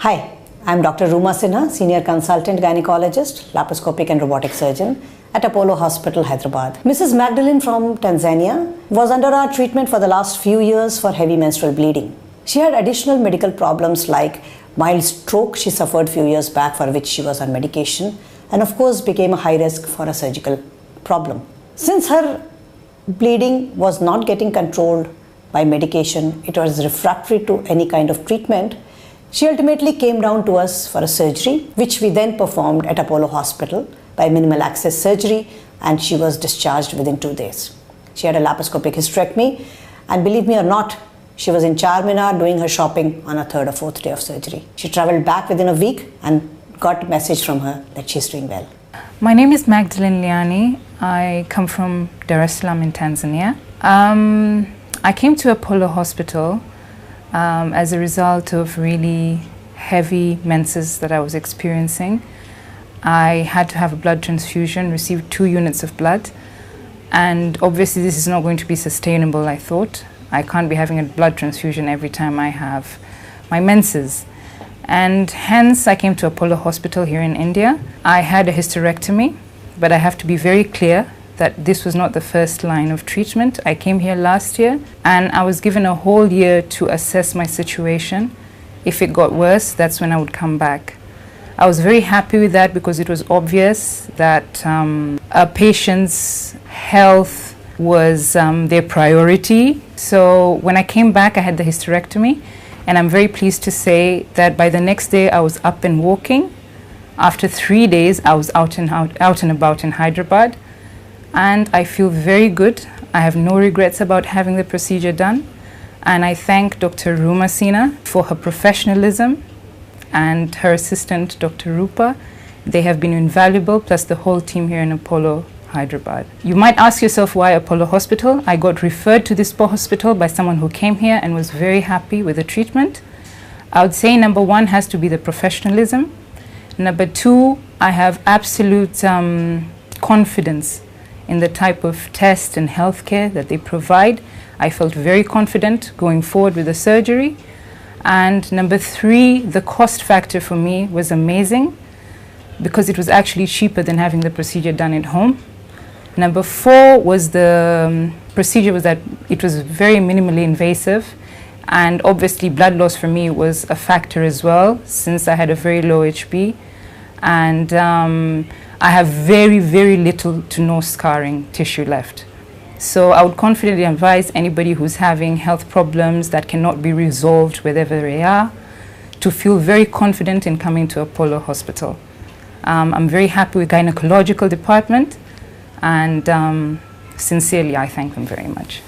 Hi, I'm Dr. Rooma Sinha, Senior Consultant Gynecologist, Laparoscopic and Robotic Surgeon at Apollo Hospital, Hyderabad. Mrs. Magdalin from Tanzania was under our treatment for the last few years for heavy menstrual bleeding. She had additional medical problems like mild stroke she suffered few years back, for which she was on medication, and of course became a high risk for a surgical problem. Since her bleeding was not getting controlled by medication, it was refractory to any kind of treatment, she ultimately came down to us for a surgery, which we then performed at Apollo Hospital by minimal access surgery, and she was discharged within 2 days. She had a laparoscopic hysterectomy, and believe me or not, she was in Charminar doing her shopping on her 3rd or 4th day of surgery. She traveled back within a week and got a message from her that she's doing well. My name is Magdalin Liani. I come from Salaam in Tanzania. I came to Apollo Hospital as a result of really heavy menses that I was experiencing. I had to have a blood transfusion, received 2 units of blood, and obviously this is not going to be sustainable, I thought. I can't be having a blood transfusion every time I have my menses. And hence I came to Apollo Hospital here in India. I had a hysterectomy, but I have to be very clear that this was not the first line of treatment. I came here last year and I was given a whole year to assess my situation. If it got worse, that's when I would come back. I was very happy with that because it was obvious that a patient's health was their priority. So when I came back, I had the hysterectomy, and I'm very pleased to say that by the next day I was up and walking. After 3 days, I was out and about in Hyderabad. And I feel very good. I have no regrets about having the procedure done. And I thank Dr. Rooma Sinha for her professionalism and her assistant, Dr. Rupa. They have been invaluable, plus the whole team here in Apollo Hyderabad. You might ask yourself, why Apollo Hospital? I got referred to this hospital by someone who came here and was very happy with the treatment. I would say number 1 has to be the professionalism. Number 2, I have absolute confidence in the type of test and healthcare that they provide. I felt very confident going forward with the surgery. And number 3, the cost factor for me was amazing because it was actually cheaper than having the procedure done at home. Number 4 was the procedure was that it was very minimally invasive, and obviously blood loss for me was a factor as well since I had a very low HB. And I have very, very little to no scarring tissue left. So I would confidently advise anybody who's having health problems that cannot be resolved wherever they are to feel very confident in coming to Apollo Hospital. I'm very happy with gynecological department, and sincerely I thank them very much.